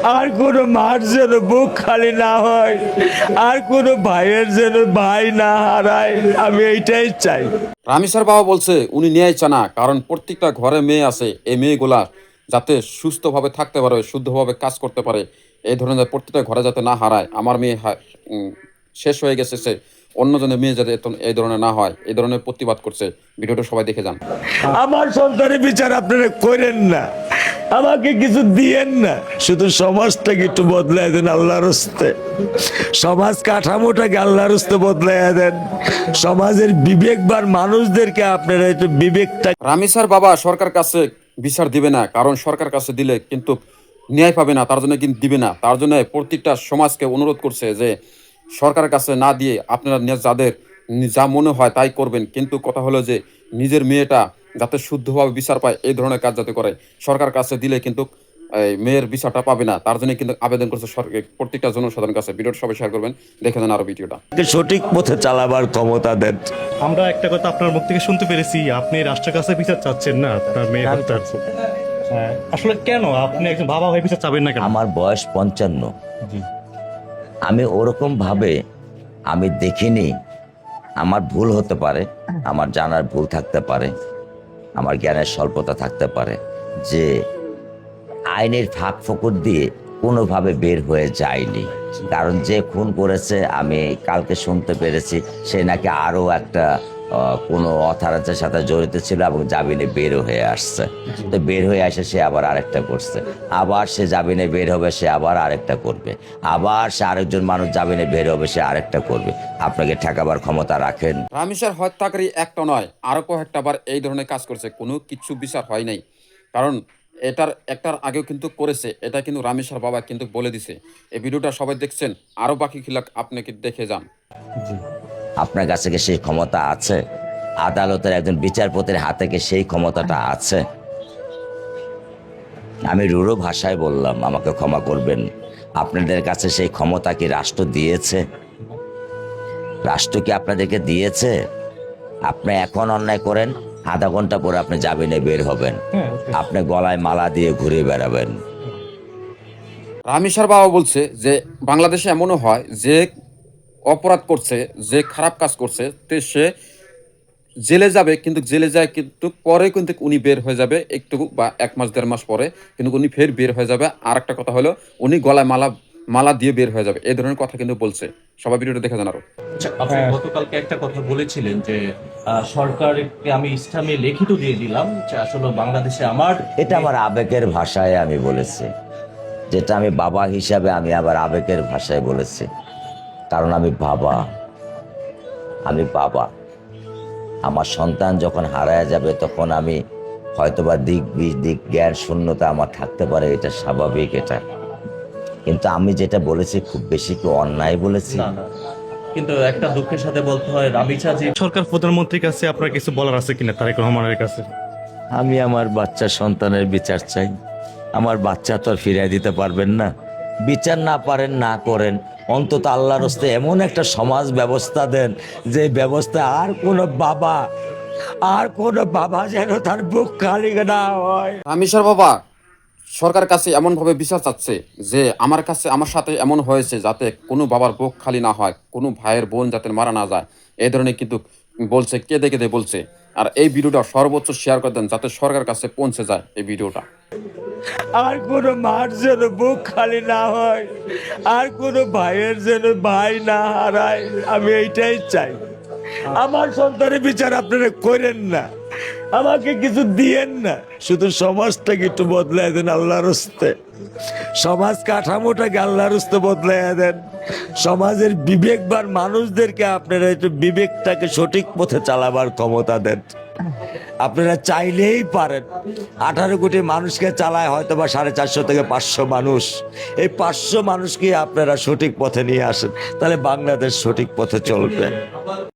আর কোনো মার যেন বুক খালি না হয়, আর কোনো ভাইয়ের যেন ভাই না হারায়, আমি এইটাই চাই। রামিসার বাবা বলছে উনি ন্যায় চান না, কারণ প্রত্যেকটা ঘরে মেয়ে আছে, এই মেয়েগুলা যাতে সুস্থভাবে থাকতে পারে, শুদ্ধভাবে কাজ করতে পারে, এই ধরনের প্রত্যেকটা ঘরে যাতে না হারায়। আমার মেয়ে শেষ হয়ে গেছে, সে অন্যজনের মেয়ে যাতে এই ধরনের না হয়, এই ধরনের প্রতিবাদ করছে। ভিডিওটা সবাই দেখে যান। আমার সন্তানের বিচার আপনারা করেন না, আমাকে কিছু দিয়েন না, শুধু সমাজটাকে একটু বদলায় দেন আল্লাহর হস্তে। সমাজ কাঠামোটাকে আল্লাহর হস্তে বদলায় দেন। সমাজের বিবেকবান মানুষদেরকে আপনারা একটু বিবেকটা। রামিসার বাবা সরকার কাছে বিচার দিবে না, কারণ সরকার কাছে দিলে কিন্তু ন্যায় পাবে না, তার জন্য কিন্তু দিবে না। তার জন্য প্রত্যেকটা সমাজকে অনুরোধ করছে যে সরকারের কাছে না দিয়ে আপনারা যাদের যা মনে হয় তাই করবেন, কিন্তু কথা হলো যে নিজের মেয়েটা যাতে শুদ্ধভাবে বিচার পায়, এই ধরনের কাজ যাতে করে। সরকার কাছে দিলে কিন্তু এই মেয়ের বিচারটা পাবে না, তার জন্য কিন্তু আবেদন করছে প্রত্যেকটা জনসাধারণের কাছে। ভিডিওটা সবাই শেয়ার করবেন, দেখে দেন আরো ভিডিওটা। সঠিক পথে চালাবার ক্ষমতা দেন। আমরা একটা কথা আপনার মুখ থেকে শুনতে পেরেছি, আপনি রাষ্ট্রের কাছে বিচার চাচ্ছেন না আপনার মেয়ে হত্যার। আসলে কেন আপনি একজন বাবা হয়ে বিচার চাবেন না কেন? আমার বয়স 55। আমি ওরকম ভাবে আমি দেখিনি। আমার ভুল হতে পারে, আমার জানার ভুল থাকতে পারে, আমার জ্ঞানের স্বল্পতা থাকতে পারে, যে আইনের ফাঁক ফোকর দিয়ে কোনোভাবে বের হয়ে যায়নি। কারণ যে খুন করেছে আমি কালকে শুনতে পেরেছি, সে নাকি আরও একটা কোনো অথরিটির সাথে জড়িত ছিল এবং জামিনে বেরও হয়ে আসছে। তো বের হয়ে আসে সে আবার আরেকটা করছে, আবার সে জামিনে বের হবে, সে আবার আরেকটা করবে, আবার সে আরেকজন মানুষ জামিনে বের হবে, সে আরেকটা করবে। আপনাকে ঠেকাবার ক্ষমতা রাখেন? রামিসার হত্যাকারী একটা নয়, আরো কয়েকটা বার এই ধরনের কাজ করছে, কোনো কিছু বিচার হয় নাই। কারণ একটার আগেও কিন্তু করেছে, এটা কিন্তু রামিসার বাবা কিন্তু বলে দিছে। এই ভিডিওটা সবাই দেখছেন, আরো বাকি খিলাক আপনি কি দেখে যান। আপনার কাছে কি সেই ক্ষমতা আছে? আদালতের একজন বিচারপতির হাতে কি সেই ক্ষমতাটা আছে? আমি রূঢ় ভাষায় বললাম, আমাকে ক্ষমা করবেন। আপনাদের কাছে সেই ক্ষমতা কি রাষ্ট্র দিয়েছে? রাষ্ট্র কি আপনাদেরকে দিয়েছে? আপনি এখন অন্যায় করেন, আধা ঘন্টা পরে আপনি জামিনে বের হবেন, আপনি গলায় মালা দিয়ে ঘুরে বেড়াবেন। রামিসার বাবা বলছে যে বাংলাদেশে এমনও হয় যে অপরাধ করছে, যে খারাপ কাজ করছে, তো সে জেলে যাবে, কিন্তু জেলে যায় কিন্তু পরে কিন্তু উনি বের হয়ে যাবে একটু বা 1 মাস 1.5 মাস পরে, কিন্তু উনি ফের বের হয়ে যাবে। আর একটা কথা হলো উনি গলায় মালা মালা দিয়ে বের হয়ে যাবে, এই ধরনের কথা কিন্তু বলছে। সবাই ভিডিওটা দেখে যান আরো। আচ্ছা, আপনি গতকালকে একটা কথা বলেছিলেন যে সরকারকে আমি ইসলামে লিখিত দিয়ে দিলাম যে আসলে বাংলাদেশে আমার এটা আমার আবেগের ভাষায় আমি বলেছি, যেটা আমি বাবা হিসাবে আমি আবার আবেগের ভাষায় বলেছি। কারণ আমি বাবা, আমার সন্তান যখন হারায় যাবে তখন আমি হয়তোবা দিক জ্ঞান শূন্যতা আমার থাকতে পারে, এটা স্বাভাবিক। এটা কিন্তু আমি যেটা বলেছি খুব বেশি কি অন্যায় বলেছি? না, না। কিন্তু একটা দুঃখের সাথে বলতে হয় রামিচা যে সরকার প্রধানমন্ত্রীর কাছে আপনার কিছু বলার আছে কিনা তারেক রহমানের কাছে? আমি আমার বাচ্চা সন্তানের বিচার চাই। আমার বাচ্চা তো আর ফিরিয়ে দিতে পারবেন না। বিচার না পারেন না করেন, অন্তত আল্লাহর হস্তে এমন একটা সমাজ ব্যবস্থা দেন যে ব্যবস্থা আর কোনো বাবা যেন তার বুক খালি না হয়। রামিসার বাবা সরকার কাছে এমন ভাবে বিচার চাচ্ছে যে আমার সাথে এমন হয়েছে যাতে কোনো বাবার বুক খালি না হয়, কোনো ভাইয়ের বোন যাতে মারা না যায়, এই ধরনের কিন্তু বলছে, কেঁদে কেঁদে বলছে। আর এই ভিডিওটা সর্বোচ্চ শেয়ার করে দেন যাতে সরকার কাছে পৌঁছে যায় এই ভিডিওটা। আর কোনো মার যেন বুক খালি না হয়, আর কোনো ভাইয়ের যেন ভাই না হারায়, আমি এইটাই চাই। আমার সন্তানের বিচার আপনারা করেন না, আমাকে কিছু দিয়েন না, শুধু সমাজটাকে একটু বদলায় দেন আল্লাহর হস্তে। সমাজ কাঠামোটাকে আল্লাহর হস্তে বদলায় দেন। সমাজের বিবেকবান মানুষদেরকে আপনারা একটু বিবেকটাকে সঠিক পথে চালাবার ক্ষমতা দেন। আপনারা চাইলেই পারেন। 18 কোটি মানুষকে চালায় হয়তো বা 450 থেকে 500 মানুষ। এই 500 মানুষকে আপনারা সঠিক পথে নিয়ে আসেন, তাহলে বাংলাদেশ সঠিক পথে চলবে।